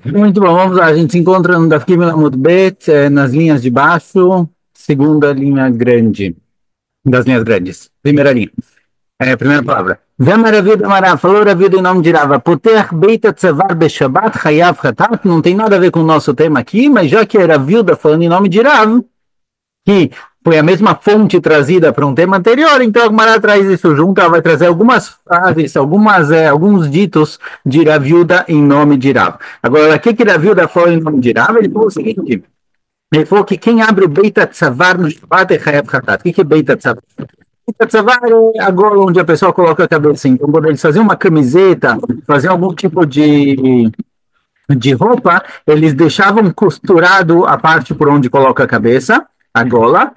Muito bom, vamos lá. A gente se encontra no Daf Gimel Amud Bet, nas linhas de baixo, segunda linha grande, das linhas grandes, primeira linha, primeira palavra. Vemaravilha Mará, falou Ravilda em nome de Rava, Poter Beita Tzavar Beshabat Hayav Hatat, não tem nada a ver com o nosso tema aqui, mas já que era Ravilda falando em nome de Rav, que foi a mesma fonte trazida para um tema anterior, então a Gemara traz isso junto, ela vai trazer algumas frases, alguns ditos de Raviuda em nome de Rav. Agora, o que Raviuda falou em nome de Rav? Ele falou o seguinte, ele falou que quem abre o Beita Tzavar no Shabbat é Chayav Hatat. O que é Beita Tzavar? Beita Tzavar é a gola onde a pessoa coloca a cabeça. Então, quando eles faziam uma camiseta, faziam algum tipo de roupa, eles deixavam costurado a parte por onde coloca a cabeça, a gola,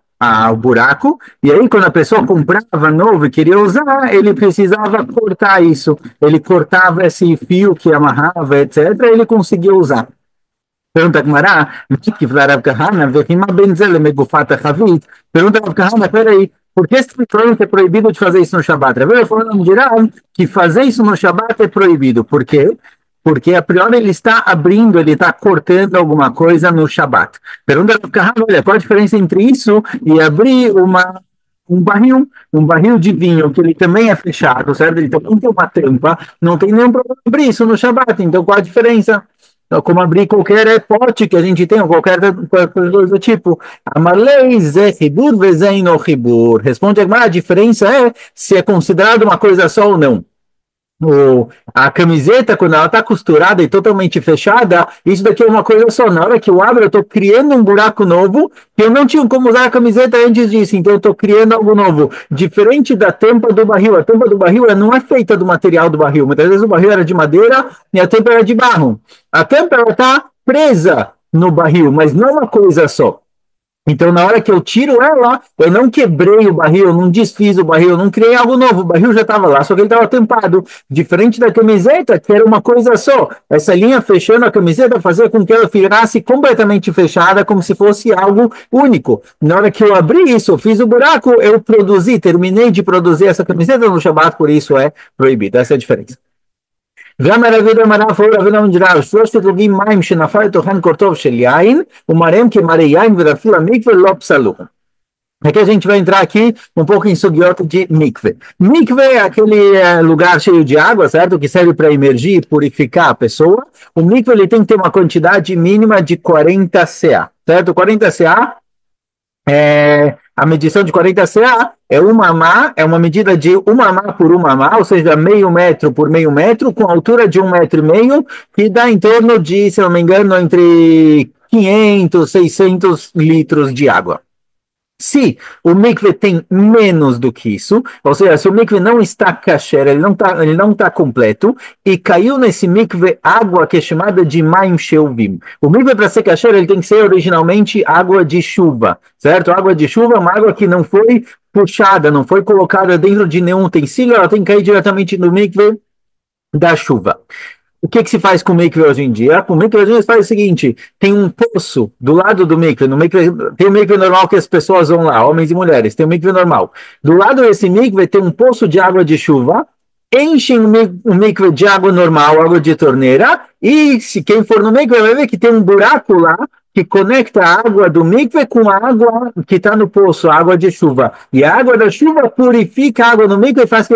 o buraco, e aí quando a pessoa comprava novo e queria usar, ele precisava cortar isso. Ele cortava esse fio que amarrava, etc., e ele conseguia usar. Pergunta a Gemara, que Rav Kahana, Vehima Benzel Megufata Chavit. Pergunta a Rav Kahana, peraí, por que você está falando que é proibido de fazer isso no Shabat? Rav falando de Rav que fazer isso no Shabat é proibido. Por quê? Porque a priori ele está abrindo, ele está cortando alguma coisa no Shabat. Pergunta a Rav Kahana, olha, qual a diferença entre isso e abrir um barril de vinho, que ele também é fechado, certo? Ele também tem uma tampa, não tem nenhum problema abrir isso no Shabat. Então, qual a diferença? Então, como abrir qualquer pote que a gente tem, ou qualquer coisa do tipo. Amalei ze ribur vezen no ribur. Responde a diferença é se é considerado uma coisa só ou não. A camiseta, quando ela está costurada e totalmente fechada, isso daqui é uma coisa só. Na hora que eu abro, eu estou criando um buraco novo, que eu não tinha como usar a camiseta antes disso, então eu estou criando algo novo. Diferente da tampa do barril. A tampa do barril ela não é feita do material do barril. Muitas vezes o barril era de madeira e a tampa era de barro. A tampa está presa no barril, mas não é uma coisa só. Então, na hora que eu tiro ela, eu não quebrei o barril, eu não desfiz o barril, eu não criei algo novo. O barril já estava lá, só que ele estava tampado. Diferente da camiseta, que era uma coisa só. Essa linha fechando a camiseta fazia com que ela ficasse completamente fechada, como se fosse algo único. Na hora que eu abri isso, eu fiz o buraco, eu produzi, terminei de produzir essa camiseta no Shabbat, por isso é proibido. Essa é a diferença. והמרבד אמרה פור רבנו מג'רר שלושת אתלוגים מים שנפל לתוכן קורטוב של יין ומראים כמראה יין ורפו למקווה לא פסלו. Aqui a gente vai entrar aqui um pouco em sugiota de mikve. Mikve é aquele lugar cheio de água, certo? Que serve para emergir e purificar a pessoa. O mikve ele tem que ter uma quantidade mínima de 40 CA, certo? 40 CA a medição de 40 CA é uma amá, é uma medida de uma amá por uma amá, ou seja, meio metro por meio metro, com altura de 1,5 metro, que dá em torno de, se não me engano, entre 500, 600 litros de água. Se o mikve tem menos do que isso, ou seja, se o mikve não está kasher, ele não tá completo, e caiu nesse mikve água que é chamada de maim sheuvim. O mikve para ser kasher, ele tem que ser originalmente água de chuva, certo? Água de chuva é uma água que não foi puxada, não foi colocada dentro de nenhum utensílio, ela tem que cair diretamente no mikve da chuva. O que se faz com o mikve hoje em dia? Com o mikve hoje em dia se faz o seguinte, tem um poço do lado do mikve, no mikve tem o mikve normal que as pessoas vão lá, homens e mulheres, tem o mikve normal. Do lado desse mikve tem um poço de água de chuva, enchem o mikve de água normal, água de torneira, e se quem for no mikve vai ver que tem um buraco lá que conecta a água do mikve com a água que está no poço, a água de chuva. E a água da chuva purifica a água do mikve e faz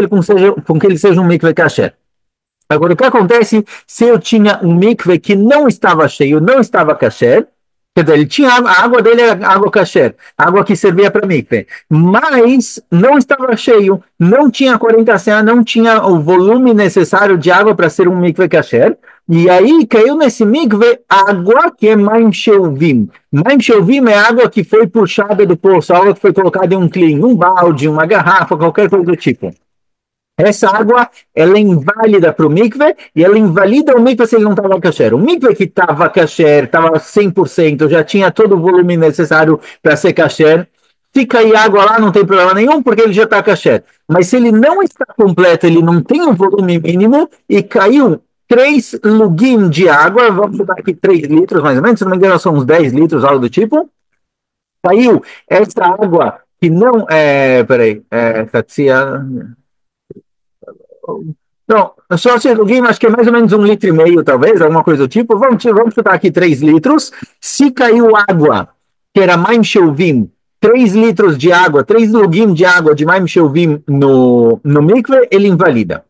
com que ele seja um mikve kasher. Agora, o que acontece se eu tinha um mikve que não estava cheio, não estava kasher, quer dizer, ele tinha a água dele era água kasher, água que servia para mikve, mas não estava cheio, não tinha 40 CA, não tinha o volume necessário de água para ser um mikve kasher, e aí caiu nesse mikve água que é maim sheuvim. Maim sheuvim é água que foi puxada do poço, água que foi colocada em um clean, um balde, uma garrafa, qualquer coisa do tipo. Essa água, ela é inválida para o mikve e ela invalida o mikve se ele não estava kasher. O mikve que estava kasher, estava 100%, já tinha todo o volume necessário para ser kasher, fica aí água lá, não tem problema nenhum, porque ele já está kasher. Mas se ele não está completo, ele não tem o volume mínimo e caiu 3 lugim de água, vamos botar aqui 3 litros mais ou menos, se não me engano são uns 10 litros, algo do tipo, caiu essa água que não é, peraí, Katia, Não, só se lugim, acho que é mais ou menos 1,5 litro, talvez, alguma coisa do tipo. Vamos chutar aqui 3 litros. Se caiu água, que era Maim Shelvim, 3 litros de água, 3 lugim de água de Maim Shelvim no mikve, ele invalida.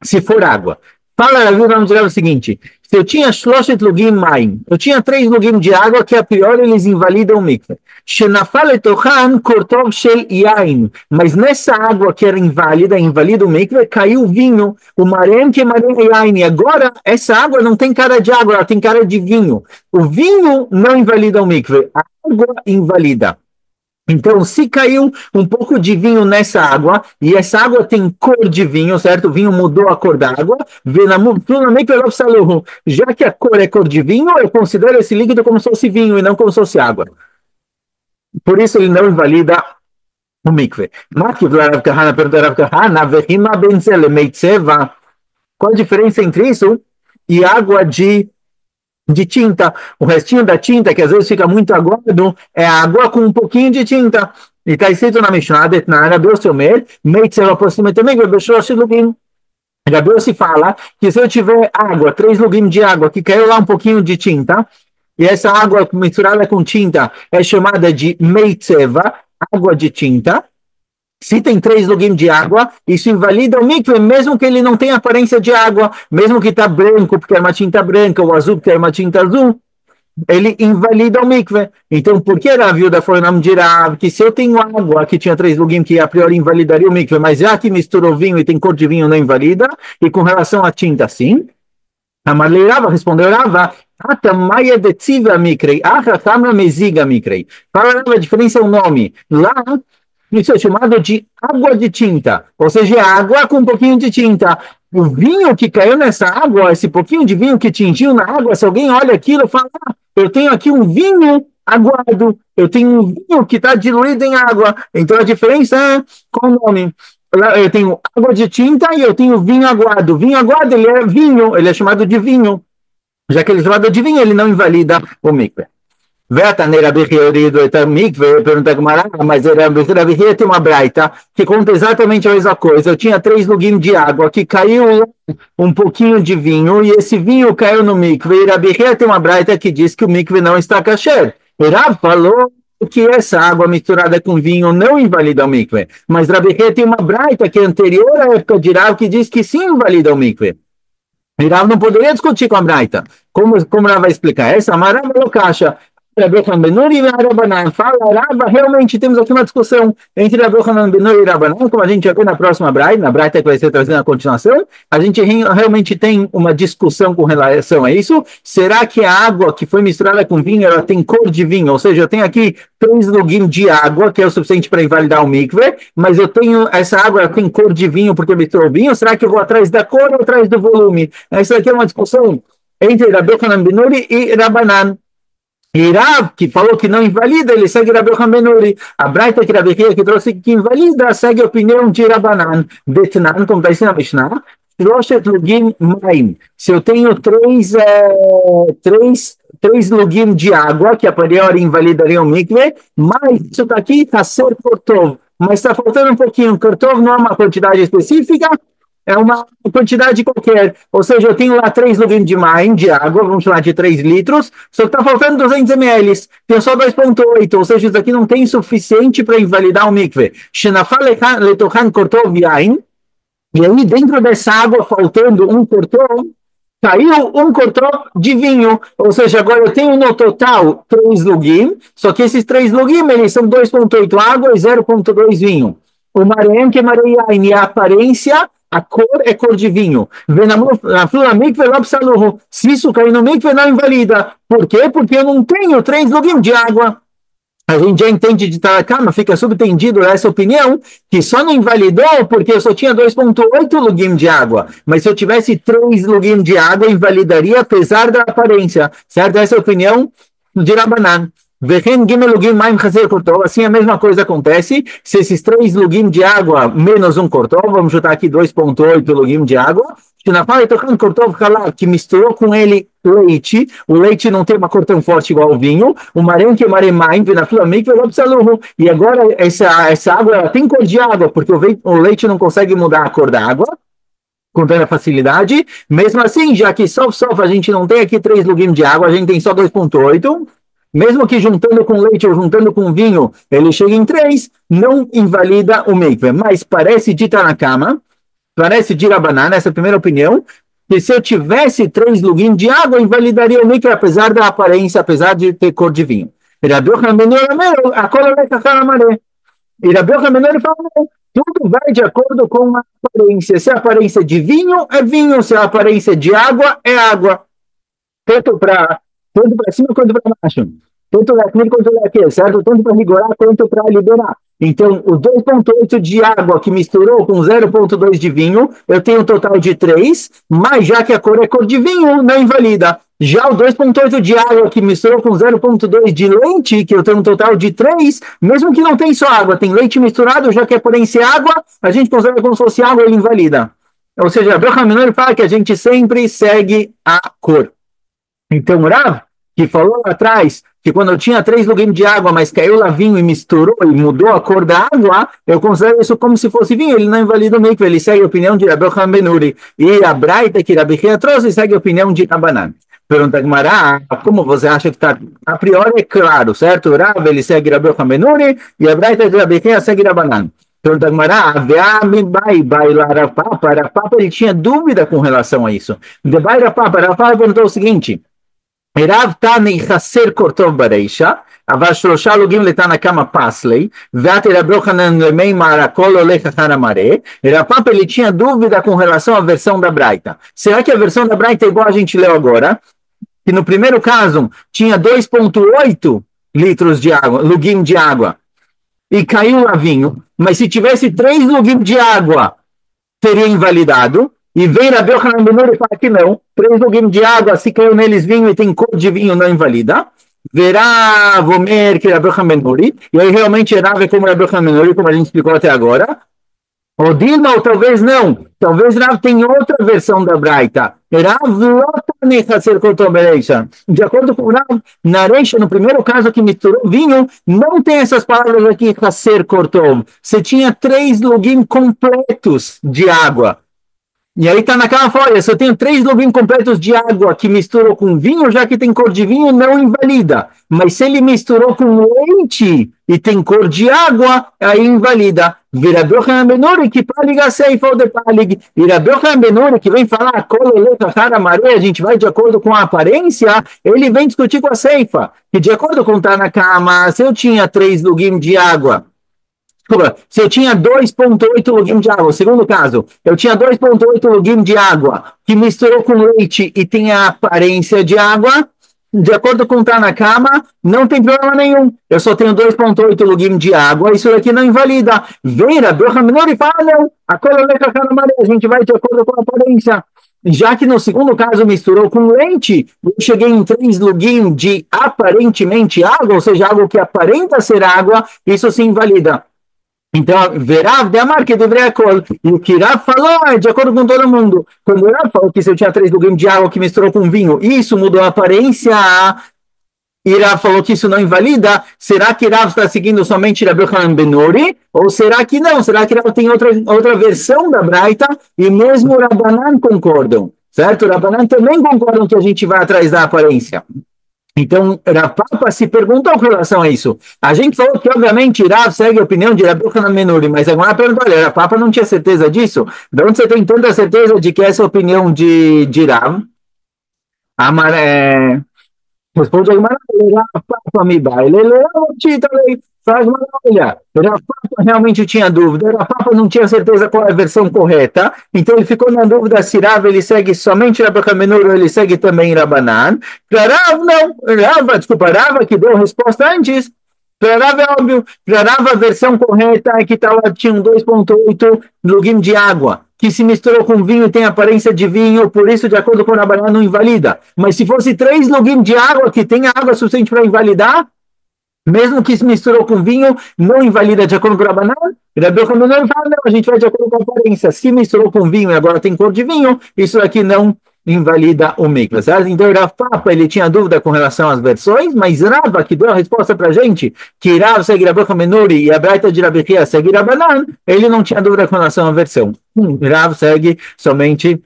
Se for água. Fala, vamos dizer o seguinte: se eu tinha Shloshet Lugim Maim, eu tinha 3 lugim de água que a priori eles invalidam o mikve. Shenafal etochan kortov shel yain. Mas nessa água que era inválida, invalida o mikve, caiu vinho, o marem que marem yain. E agora, essa água não tem cara de água, ela tem cara de vinho. O vinho não invalida o mikve, a água invalida. Então, se caiu um pouco de vinho nessa água, e essa água tem cor de vinho, certo? O vinho mudou a cor da água, já que a cor é cor de vinho, eu considero esse líquido como se fosse vinho e não como se fosse água. Por isso ele não invalida o mikve. Qual a diferença entre isso e água de tinta? O restinho da tinta, que às vezes fica muito aguado, é água com um pouquinho de tinta. E está escrito na Mishnah, Rabi Yossi fala que se eu tiver água, 3 lugim de água, que caiu lá um pouquinho de tinta, e essa água misturada com tinta é chamada de meitzeva, água de tinta. Se tem 3 lugim de água, isso invalida o mikve, mesmo que ele não tenha aparência de água, mesmo que está branco, porque é uma tinta branca, ou azul, porque é uma tinta azul, ele invalida o mikve. Então, por que a viúva foi não dirá que se eu tenho água que tinha 3 lugim que a priori invalidaria o mikve, mas já que misturou vinho e tem cor de vinho, não invalida, e com relação à tinta, sim? A Marley Rava respondeu, Rava, Atamaia detiva mikrei, Achatamra meziga mikrei. Fala, a diferença é o nome. Lá, isso é chamado de água de tinta, ou seja, água com um pouquinho de tinta. O vinho que caiu nessa água, esse pouquinho de vinho que tingiu na água, se alguém olha aquilo, fala, eu tenho aqui um vinho aguado, eu tenho um vinho que está diluído em água. Então a diferença é qual o nome? Eu tenho água de tinta e eu tenho vinho aguado. Vinho aguado, ele é vinho, ele é chamado de vinho. Já que ele é chamado de vinho, ele não invalida o mikve. Vetane Rabi Hiorido et mikve, pergunta Gmará, mas Rabi Hia tem uma braita que conta exatamente a mesma coisa. Eu tinha 3 lugim de água que caiu um pouquinho de vinho e esse vinho caiu no mikve. E Rabi Hia tem uma braita que diz que o mikve não está kasher. E Rav falou que essa água misturada com vinho não invalida o mikve. Mas Rabi Hia tem uma braita que é anterior à época de Rav que diz que sim invalida o mikve. E Rav não poderia discutir com a braita. Como Rav vai explicar? Essa Marav não caixa. Rabi Yochanan ben Nuri e Rabanan. Fala, Rava, realmente temos aqui uma discussão entre Rabi Yochanan ben Nuri e Rabanan, como a gente já viu na próxima Braita, na Braita que vai ser trazida na continuação, a gente realmente tem uma discussão com relação a isso. Será que a água que foi misturada com vinho, ela tem cor de vinho? Ou seja, eu tenho aqui 3 lugim de água, que é o suficiente para invalidar o mikve, mas eu tenho, essa água ela tem cor de vinho porque misturou vinho, será que eu vou atrás da cor ou atrás do volume? Essa aqui é uma discussão entre Rabi Yochanan ben Nuri e Rabanan. E Rav, que falou que não invalida, ele segue Rabi Yochanan ben Nuri. A Braita que Rabi Hia que trouxe que invalida, segue a opinião de Rabanan. Betnan, como está escrito na Mishnah, Shloshet lugim maim. Se eu tenho três lugim de água, que a priori invalidaria o mikve, mas isso está aqui, está ser kortov. Mas está faltando um pouquinho. Kortov não é uma quantidade específica, é uma quantidade qualquer. Ou seja, eu tenho lá 3 lugim de maim, de água, vamos chamar de 3 litros, só que está faltando 200 ml. Tem só 2,8, ou seja, isso aqui não tem suficiente para invalidar o mikve. Shenafal letochan kortov yain. E aí, dentro dessa água, faltando um kortov, caiu um kortov de vinho. Ou seja, agora eu tenho no total 3 lugim, só que esses 3 lugim, eles são 2,8 água e 0,2 vinho. O marém que mareia e a aparência, a cor é cor de vinho. Se isso cair no mikve, não invalida. Por quê? Porque eu não tenho 3 lugim de água. A gente já entende de Tanakama, fica subtendido essa opinião, que só não invalidou porque eu só tinha 2,8 lugim de água. Mas se eu tivesse 3 lugim de água, invalidaria apesar da aparência. Certo? Essa é a opinião de Rabanan. Assim a mesma coisa acontece se esses 3 lugim de água menos um kortov, vamos chutar aqui 2,8 lugim de água, que misturou com ele leite, o leite não tem uma cor tão forte igual o vinho, o marém que é maremaim, e agora essa água ela tem cor de água, porque o leite não consegue mudar a cor da água, com tanta facilidade. Mesmo assim, já que só a gente não tem aqui 3 lugim de água, a gente tem só 2,8. Mesmo que juntando com leite ou juntando com vinho, ele chega em 3, não invalida o mikve. Mas parece de Tanakama, parece de Rabanan, essa é a primeira opinião, que se eu tivesse 3 lugim de água, invalidaria o mikve, apesar da aparência, apesar de ter cor de vinho. E Rabi Yochanan ben Doramer, a cor é cacau amarelo. E Rabi Yochanan ben Doramer fala, tudo vai de acordo com a aparência. Se a aparência de vinho, é vinho. Se a aparência de água, é água. Tanto para cima quanto para baixo. Tanto daqui quanto daqui, certo? Tanto para rigorar quanto para liberar. Então, o 2,8 de água que misturou com 0,2 de vinho, eu tenho um total de 3, mas já que a cor é cor de vinho, não invalida. Já o 2,8 de água que misturou com 0,2 de leite, que eu tenho um total de 3, mesmo que não tem só água, tem leite misturado, já que é porém se água, a gente considera como se fosse água, ele invalida. Ou seja, a Brachamenor fala que a gente sempre segue a cor. Então, Rav, que falou lá atrás que quando eu tinha 3 lugim de água, mas caiu lá vinho e misturou e mudou a cor da água, eu considero isso como se fosse vinho, ele não invalida o mikve, ele segue a opinião de Rabi Yochanan ben Nuri. E a Braita que Rabi Chia trouxe segue a opinião de Rabanan. Pergunta Gemara, como você acha que está? A priori é claro, certo? Rav, ele segue Rabi Yochanan ben Nuri e a Braita de Rabi Chia segue Rabanan. Pergunta Gemara, Rav ele tinha dúvida com relação a isso. De Bai Rav perguntou o seguinte, Rav Tani Chaser Kortov Bareisha, אבל 3 לוגים לתנא פסלי, ואתי רבי יוחנן למימר הכל הולך אחר המראה. Rav ele tinha dúvida com relação à versão da Braita. Será que a versão da Braita é igual a gente leu agora? Que no primeiro caso tinha 2,8 litros de água, lugim de água, e caiu lá vinho, mas se tivesse 3 lugim de água, teria invalidado. E vem Rabi Yochanan ben Nuri e fala que não. 3 lugim de água, se caiu neles vinho e tem cor de vinho, não invalida. Verá, Vomer, que Rabi Yochanan ben Nuri. E aí realmente Rav é como Rabi Yochanan ben Nuri, como a gente explicou até agora. Ou Dilma, ou talvez não. Talvez Rav tenha outra versão da Braita. De acordo com Rav, na Reisha, no primeiro caso que misturou vinho, não tem essas palavras aqui, Haser Kortov. Você tinha 3 lugim completos de água. E aí tá naquela folha, se eu tenho 3 lugim completos de água que misturou com vinho, já que tem cor de vinho, não invalida. Mas se ele misturou com leite e tem cor de água, aí invalida. Vira Rabi Yochanan ben Nuri, que palig a seifa ou de palig. E Rabi Yochanan ben Nuri, que vem falar, a gente vai de acordo com a aparência, ele vem discutir com a seifa. Que de acordo com Tanakama, se eu tinha 3 lugim de água, desculpa, se eu tinha 2,8 lugim de água, segundo caso, eu tinha 2,8 lugim de água que misturou com leite e tem a aparência de água, de acordo com o Tanakama, não tem problema nenhum. Eu só tenho 2,8 lugim de água, isso daqui não invalida. Vem Rabi Yochanan ben Nuri e fala, não, a gente vai de acordo com a aparência. Já que no segundo caso misturou com leite, eu cheguei em 3 lugim de aparentemente água, ou seja, algo que aparenta ser água, isso se invalida. Então, Verav de Amar que deveria col. E o que Rav falou é de acordo com todo mundo. Quando o Rav falou que se eu tinha 3 lugim de água que misturou com vinho, isso mudou a aparência. E Rav falou que isso não invalida. Será que Rav está seguindo somente Rabi Yochanan ben Nuri? Ou será que não? Será que Rav tem outra versão da Braita? E mesmo o Rabanan concordam. Certo? O Rabanan também concordam que a gente vai atrás da aparência. Então, Rav Papa se perguntou com relação a isso. A gente falou que, obviamente, Rav segue a opinião de Rabi Yochanan ben Nuri, mas agora perguntou, olha, Rav Papa não tinha certeza disso? De onde você tem tanta certeza de que essa é a opinião de Rav? Responde a Rav Papa me baile, faz uma olha, Rav Papa realmente tinha dúvida, Rav Papa não tinha certeza qual é a versão correta, então ele ficou na dúvida se Rav ele segue somente Rabi Yochanan ben Nuri ou ele segue também Rabanan. Para Rav não, Rav que deu a resposta antes. Para Rav é óbvio, para Rav a versão correta é que tinha um 2,8 lugim de água, que se misturou com vinho e tem aparência de vinho, por isso, de acordo com o Rabanan, não invalida. Mas se fosse 3 lugim de água, que tem água suficiente para invalidar, mesmo que se misturou com vinho, não invalida de acordo com o Rabanan. Rabi Yochanan ben Nuri fala, não, a gente vai de acordo com a aparência. Se misturou com vinho e agora tem cor de vinho, isso aqui não invalida o mikve, certo? Então, Rav Papa, ele tinha dúvida com relação às versões, mas Rava, que deu a resposta para a gente, que Rav segue Rabbi Menuri e a Braita de Rabi Chia segue Rabanan, ele não tinha dúvida com relação à versão. Rav segue somente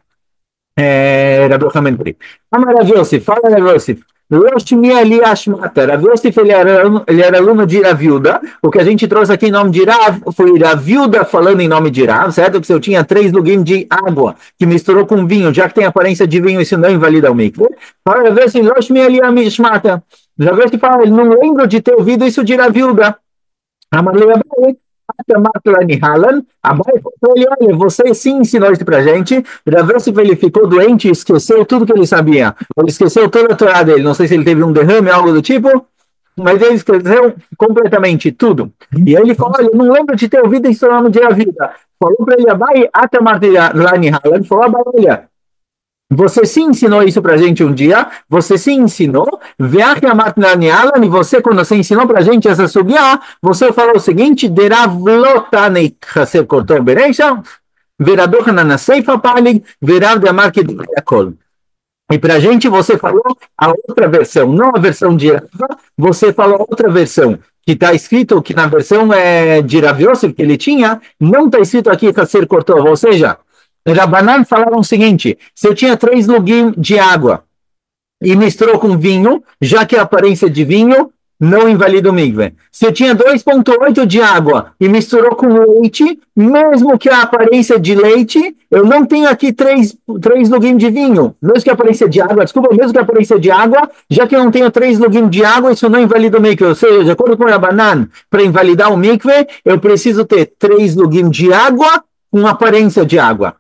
Rabbi Menuri. Amar Rav Yosef, fala Rav Yosef. Rosh Mieli Ashmata. Rav Yosef, ele era aluno de Raviuda. O que a gente trouxe aqui em nome de Rav foi Raviuda falando em nome de Rav, certo? Que se eu tinha 3 lugim de água que misturou com vinho, já que tem aparência de vinho, isso não invalida o mikve. Fala Rav Yosef, Rosh Mieli Ashmata. Rav Yosef fala, ele não lembra de ter ouvido isso de Raviuda. Amarle Abai, Abai falou ele, olha, você sim ensinou isso pra gente. Rav Yosef, ele ficou doente e esqueceu tudo que ele sabia. Ele esqueceu toda a Torá dele. Não sei se ele teve um derrame, algo do tipo, mas ele esqueceu completamente tudo. E aí ele falou, olha, eu não lembro de ter ouvido isso no nome de Raviuda. Falou para ele, Abai, falou, Abai, olha, você sim ensinou isso pra gente um dia, você sim ensinou, e você, quando você ensinou pra gente essa sugiá, você falou o seguinte, Deravlotanei Chaser Kortor Bereisha, Veradochanan Naseifa Palig, Verav de Amarque de Yakol. E pra gente você falou a outra versão, não a versão de Rava, você falou a outra versão, que está escrito que na versão de Rav Yosef que ele tinha, não está escrito aqui Chaser Kortor, ou seja, Rabanan falaram o seguinte, se eu tinha 3 lugim de água e misturou com vinho, já que a aparência de vinho não invalida o mikve. Se eu tinha 2,8 de água e misturou com leite, mesmo que a aparência de leite, eu não tenho aqui 3 lugim de vinho, mesmo que a aparência de água, desculpa, mesmo que a aparência de água, já que eu não tenho 3 lugim de água, isso não invalida o mikve. Ou seja, de acordo com o Rabanan, para invalidar o mikve, eu preciso ter 3 lugim de água com aparência de água.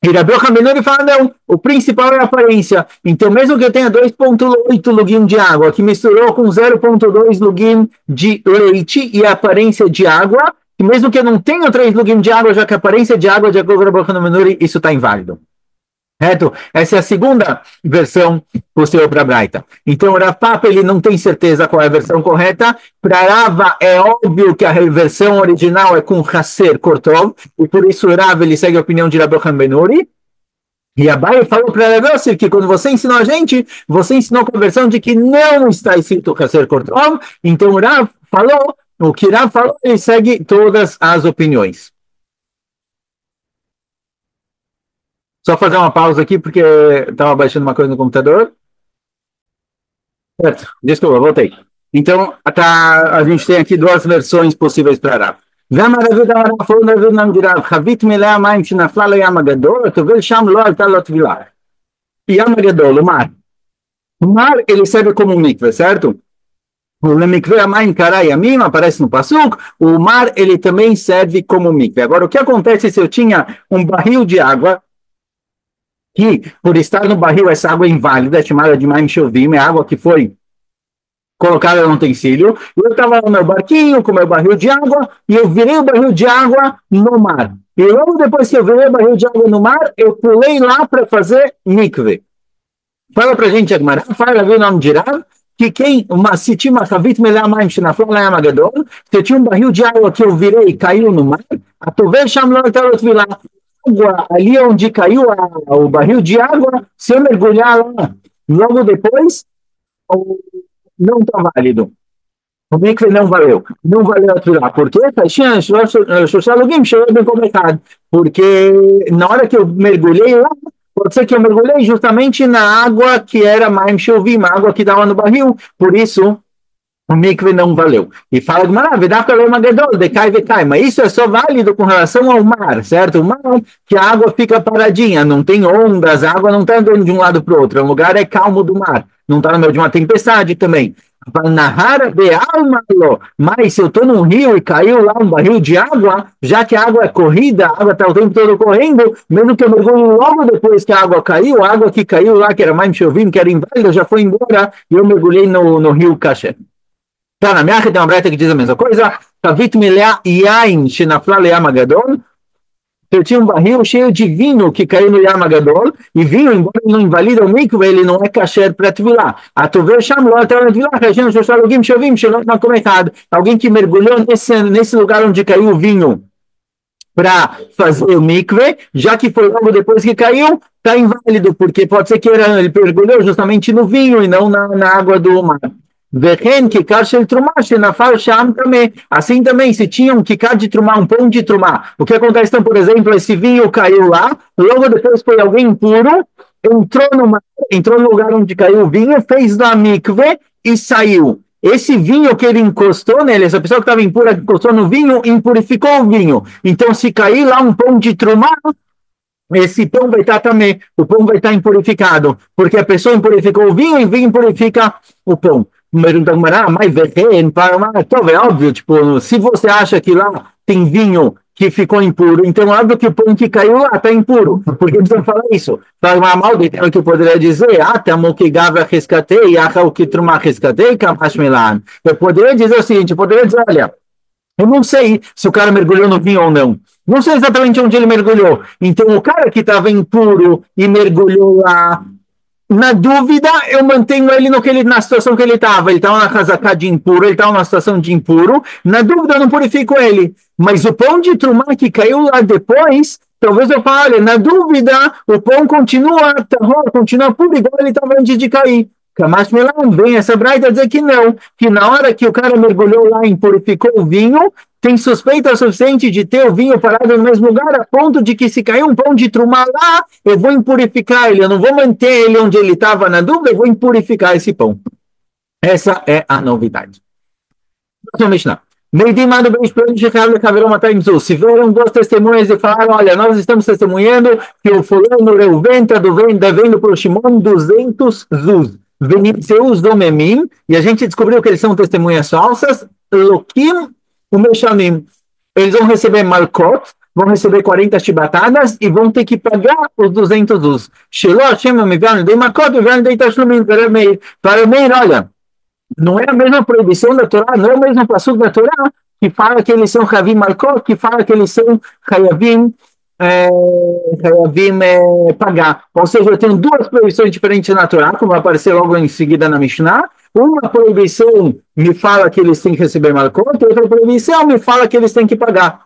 E Rabbi Menuri fala, não, o principal é a aparência. Então, mesmo que eu tenha 2,8 lugim de água, que misturou com 0,2 lugim de leite e a aparência de água, e mesmo que eu não tenha 3 lugim de água, já que a aparência de água, de acordo com Rabbi Menuri, isso está inválido. Certo? Essa é a segunda versão possível para a Braita. Então, o Rav Papa, ele não tem certeza qual é a versão correta. Para Rava, é óbvio que a versão original é com Chaser Kortov, e por isso o Rav, ele segue a opinião de Rabbi Benuri. E Abai falou para Rav Yosef que quando você ensinou a gente, você ensinou com a versão de que não está escrito Chaser Kortov. Então, o Rav falou, o que Rav falou, ele segue todas as opiniões. Só fazer uma pausa aqui, porque estava baixando uma coisa no computador. Certo, desculpa, voltei. Então, a gente tem aqui 2 versões possíveis para Rav. גם הרבי דבר אפילו נביא נמדירה, חבית מלאה מים שנפלה לים הגדול, הטובל שם לא עלתה לו טבילה. ים הגדול, o mar. O mar, ele serve como um mikve, certo? O mikve amayim karai yamim, aparece no Pasuk, o mar, ele também serve como mikve. Agora, o que acontece se eu tinha um barril de água, que, por estar no barril, essa água é inválida, é chamada de Maim Shovim, é água que foi colocada no utensílio, e eu estava no meu barquinho, com meu barril de água, e eu virei o barril de água no mar. E logo depois que eu virei o barril de água no mar, eu pulei lá para fazer mikve. Fala pra gente, Agmará, fala o nome de Rav, que se tinha uma chavit melhor mais na flora é magadol, se tinha um barril de água que eu virei e caiu no mar, a tovei chamou lá, água ali onde caiu o barril de água, se eu mergulhar lá, logo depois, não está válido. O mikve não valeu. Não valeu a Tvilá. Por quê? Porque na hora que eu mergulhei lá, pode ser que eu mergulhei justamente na água que era Maim Shovim, a água que dava no barril. Por isso, o mikve não valeu. E fala de mas isso é só válido com relação ao mar, certo? O mar, que a água fica paradinha, não tem ondas, a água não está andando de um lado para o outro, o lugar é calmo do mar, não está no meio de uma tempestade também. Mas se eu estou num rio e caiu lá um barril de água, já que a água é corrida, a água está o tempo todo correndo, mesmo que eu mergulhe logo depois que a água caiu, a água que caiu lá, que era mais chovendo, que era inválida, já foi embora, e eu mergulhei no rio Kasher. Tá, na minha tem uma breta que diz a mesma coisa. Kavit milea yain shenafla leyam gadol. Eu tinha um barril cheio de vinho que caiu no Yam Gadol, e vinho, embora ele não invalida o mikve, ele não é kasher para tvilá. A tover sham lo atar tvilá, região shoshalogim shovim shelot makom echad. Alguém que mergulhou nesse lugar onde caiu o vinho para fazer o mikve, já que foi logo depois que caiu, está inválido, porque pode ser que ele mergulhou justamente no vinho e não na água do mar. Vechen kikar shel trumá shenafal sham também. Assim também, se tinha um kikar de trumá, um pão de trumá, o que acontece então, por exemplo, esse vinho caiu lá, logo depois foi alguém impuro, entrou no lugar onde caiu o vinho, fez da mikve e saiu. Esse vinho que ele encostou nele, essa pessoa que estava impura, que encostou no vinho, impurificou o vinho. Então, se cair lá um pão de trumá, esse pão vai estar também, o pão vai estar impurificado, porque a pessoa impurificou o vinho e o vinho impurifica o pão. Mas é óbvio, tipo, se você acha que lá tem vinho que ficou impuro, então é óbvio que o pão que caiu lá está impuro. Por que precisam falar isso? Fala uma mal de que eu poderia dizer, que gava rescatei, o que truma rescatei, kamashmelan. Eu poderia dizer o seguinte, eu poderia dizer, olha, eu não sei se o cara mergulhou no vinho ou não. Não sei exatamente onde ele mergulhou. Então, o cara que estava impuro e mergulhou lá, na dúvida, eu mantenho ele na situação que ele estava. Ele estava na casaca de impuro, ele estava na situação de impuro. Na dúvida, eu não purifico ele. Mas o pão de trumá que caiu lá depois, talvez eu fale, na dúvida, o pão continua puro igual ele estava antes de cair. Kamash Melan, vem essa braita dizer que não, que na hora que o cara mergulhou lá e purificou o vinho, tem suspeita suficiente de ter o vinho parado no mesmo lugar, a ponto de que se cair um pão de trumá lá, eu vou impurificar ele, eu não vou manter ele onde ele estava na dúvida, eu vou impurificar esse pão. Essa é a novidade. Próxima Mishnah. Se vieram duas testemunhas e falaram, olha, nós estamos testemunhando que o fulano Reuven está devendo para o Shimon 200 zuz. Venitzeus domemim, e a gente descobriu que eles são testemunhas falsas, Loquim, o Meshamim. Eles vão receber malkot, vão receber 40 chibatadas e vão ter que pagar os 200 zuz. Para o Meir, olha, não é a mesma proibição da Torá, não é o mesmo passuco da Torá que fala que eles são Havim Malkot, que fala que eles são Hayavim pagar. Ou seja, eu tenho duas proibições diferentes na Torá, como vai aparecer logo em seguida na Mishnah. Uma proibição me fala que eles têm que receber Malkot, outra proibição me fala que eles têm que pagar.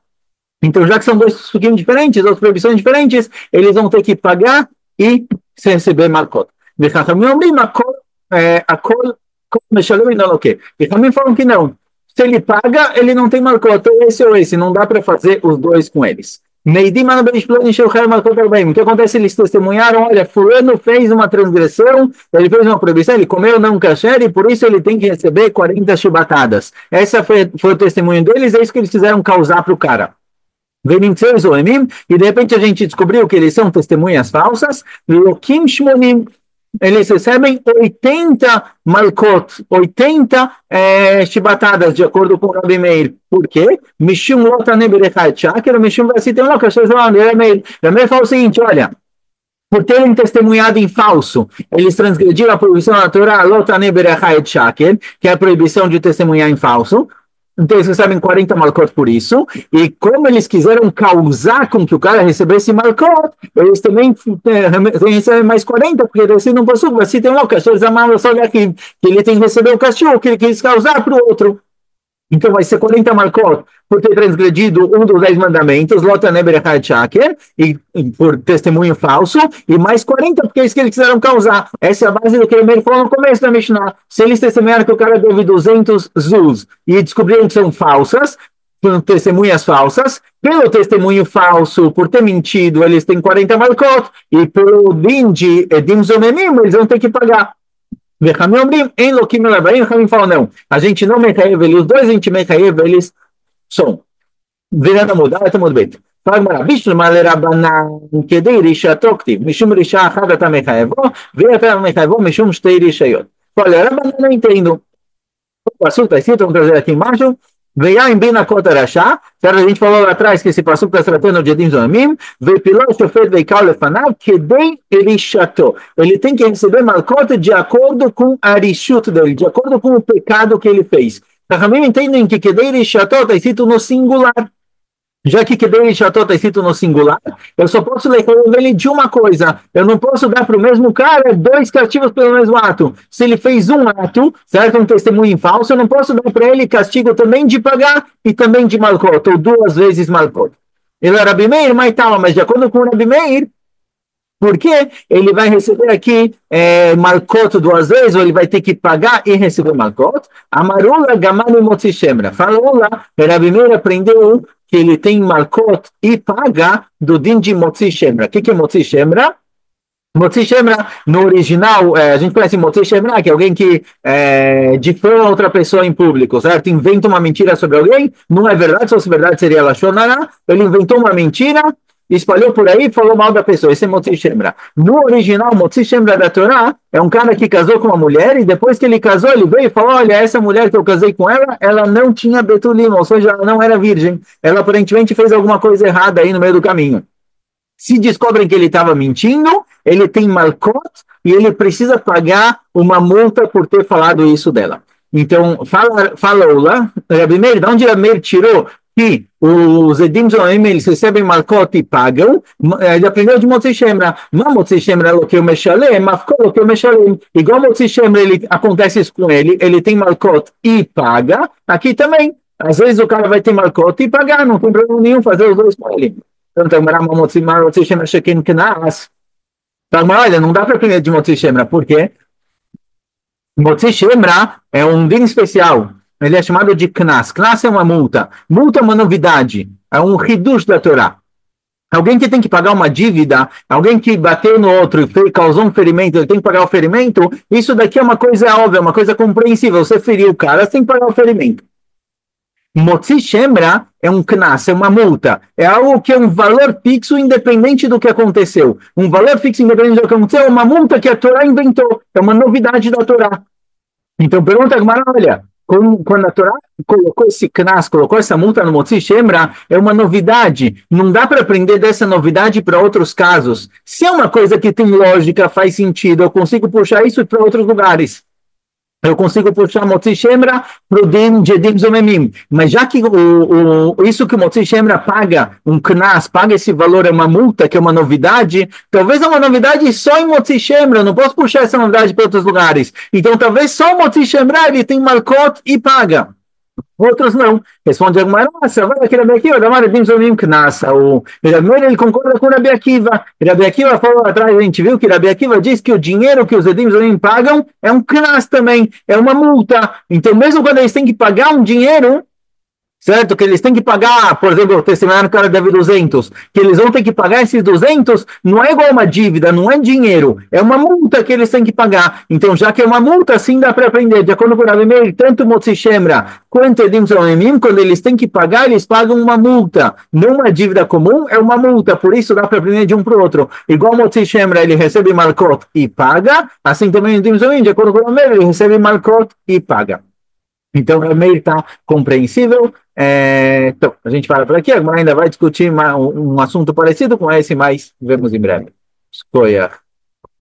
Então, já que são dois suquinhos diferentes, duas proibições diferentes, eles vão ter que pagar e receber Malkot. E também falam que não. Se ele paga, ele não tem Malkot, esse ou esse, não dá para fazer os dois com eles. O que acontece? Eles testemunharam, olha, fulano fez uma transgressão, ele fez uma proibição, ele comeu não kasher e por isso ele tem que receber 40 chibatadas. Essa foi o testemunho deles, é isso que eles fizeram causar para o cara. E de repente a gente descobriu que eles são testemunhas falsas, eles recebem 80 malkot, 80 chibatadas, de acordo com o Rabi Meir. Por quê? Mishum lotane berechai shaker, Mishum vasitem lo kasher zoan. Rabi Meir fala o seguinte, olha, por terem testemunhado em falso, eles transgrediram a proibição da Torá, lotane berechai shaker, que é a proibição de testemunhar em falso. Então eles recebem 40 malkot por isso, e como eles quiseram causar com que o cara recebesse malkot, eles também recebem mais 40, porque assim não posso, assim tem um cachorro, que ele tem que receber o cachorro, que ele quis causar para o outro. Então vai ser 40 malkot por ter transgredido um dos 10 mandamentos, e por testemunho falso, e mais 40 porque é isso que eles quiseram causar. Essa é a base do que ele falou no começo da Mishnah. Se eles testemunharam que o cara deve 200 zuz e descobriram que são falsas, testemunhas falsas, pelo testemunho falso, por ter mentido, eles têm 40 malkot, e pelo din zomemim, eles vão ter que pagar. Falam, não, a gente não mecaev, os dois a gente mecaev, eles são. Virando a mudar, está muito bem. Fagmara, bicho, malera banan, que de risha troctiv, mishum risha achada tá mecaevo, vira para mecaevo, mishum stei rishayot. Olha, Rabanan não entendo. O assunto está escrito, vamos trazer aqui embaixo. Veia em Bina Kota Rasha, a gente falou lá atrás que esse passuco está tratando de Edim Zomim, veipilou o shofet veikal lefanav, que dei rishato. Ele tem que receber malkot de acordo com a rishut dele, de acordo com o pecado que ele fez. Rahamim entendem que dei rishato está escrito no singular. Já que Kedei Shatot está escrito no singular, eu só posso ler ele de uma coisa. Eu não posso dar para o mesmo cara 2 castigos pelo mesmo ato. Se ele fez um ato, certo? Um testemunho falso, eu não posso dar para ele castigo também de pagar e também de malkot, ou 2 vezes malkot. Ele é Rabi Meir, mas de acordo com o Rabi Meir, porque ele vai receber aqui Malkot 2 vezes, ou ele vai ter que pagar e receber Malkot. Amarula Gamani Motzi Shemra. Falou lá, Rabi Meir aprendeu que ele tem Malkot e paga do din de Motzi Shemra. O que é Motzi Shemra? Motzi Shemra, no original, a gente conhece Motzi Shemra, que é alguém que difama outra pessoa em público, certo? Inventa uma mentira sobre alguém, não é verdade, se fosse verdade seria Lashon Hara, ele inventou uma mentira, espalhou por aí e falou mal da pessoa, esse é Motzi Shemra. No original, Motzi Shemra da Torá é um cara que casou com uma mulher e depois que ele casou, ele veio e falou, olha, essa mulher que eu casei com ela, ela não tinha Betulim, ou seja, ela não era virgem, ela aparentemente fez alguma coisa errada aí no meio do caminho. Se descobrem que ele estava mentindo, ele tem malcot e ele precisa pagar uma multa por ter falado isso dela. Então, falou lá, Rabi Meir, de onde Rabi Meir tirou que os Edim Zoim, eles recebem malcot e pagam, ele aprendeu de Motzi Shemra. Não Motzi Shemra o que eu mexalem, mas o que eu mexalem. Igual Motzi Shemra, acontece isso com ele tem malcot e paga, aqui também. Às vezes o cara vai ter malcot e pagar, não tem problema nenhum fazer os dois com ele. Então, Motzi Shemra Shekin Knas. Então, olha, não dá para aprender de Motzi Shemra, por quê? Motzi Shemra é um din especial. Ele é chamado de Knas. Knas é uma multa. Multa é uma novidade. É um hidush da Torá. Alguém que tem que pagar uma dívida, alguém que bateu no outro e causou um ferimento, ele tem que pagar o ferimento, isso daqui é uma coisa óbvia, uma coisa compreensível. Você feriu o cara, você tem que pagar o ferimento. Motzi Shemra é um knas, é uma multa. É algo que é um valor fixo independente do que aconteceu. Um valor fixo independente do que aconteceu é uma multa que a Torá inventou. É uma novidade da Torá. Então pergunta a Gemara, olha, quando a Torá colocou esse knas, colocou essa multa no Motzi Shemra, é uma novidade. Não dá para aprender dessa novidade para outros casos. Se é uma coisa que tem lógica, faz sentido, eu consigo puxar isso para outros lugares. Eu consigo puxar Motzi Shemra para o din de Edim Zomemim. Mas já que isso que o Motzi Shemra paga, um knas, paga esse valor, é uma multa, que é uma novidade, talvez é uma novidade só em Motzi Shemra, eu não posso puxar essa novidade para outros lugares. Então talvez só o Motzi Shemra ele tem malcot e paga. Outros não. Responde alguma nossa, vai aqui Rabi Akiva, da Mara Dimzomim Knasa. O Rabi ele concorda com Rabi Akiva. Rabi Akiva falou atrás, a gente viu que Rabi Akiva diz que o dinheiro que os Edimzomim pagam é um Knas também, é uma multa. Então, mesmo quando eles têm que pagar um dinheiro, certo? Que eles têm que pagar, por exemplo, o testemunho que o cara deve 200, que eles vão ter que pagar esses 200, não é igual uma dívida, não é dinheiro, é uma multa que eles têm que pagar. Então, já que é uma multa, assim dá para aprender. De acordo com o Rabi Meir, tanto Motzi Shemra quanto Edim Zomemim, quando eles têm que pagar, eles pagam uma multa. Não uma dívida comum, é uma multa. Por isso dá para aprender de um para o outro. Igual Motzi Shemra, ele recebe malcot e paga, assim também Edim Zomemim, de acordo com o Rabi Meir, ele recebe malcot e paga. Então, o meio está compreensível. Então, a gente para por aqui. Agora ainda vai discutir um assunto parecido com esse, mas vemos em breve. Escolha.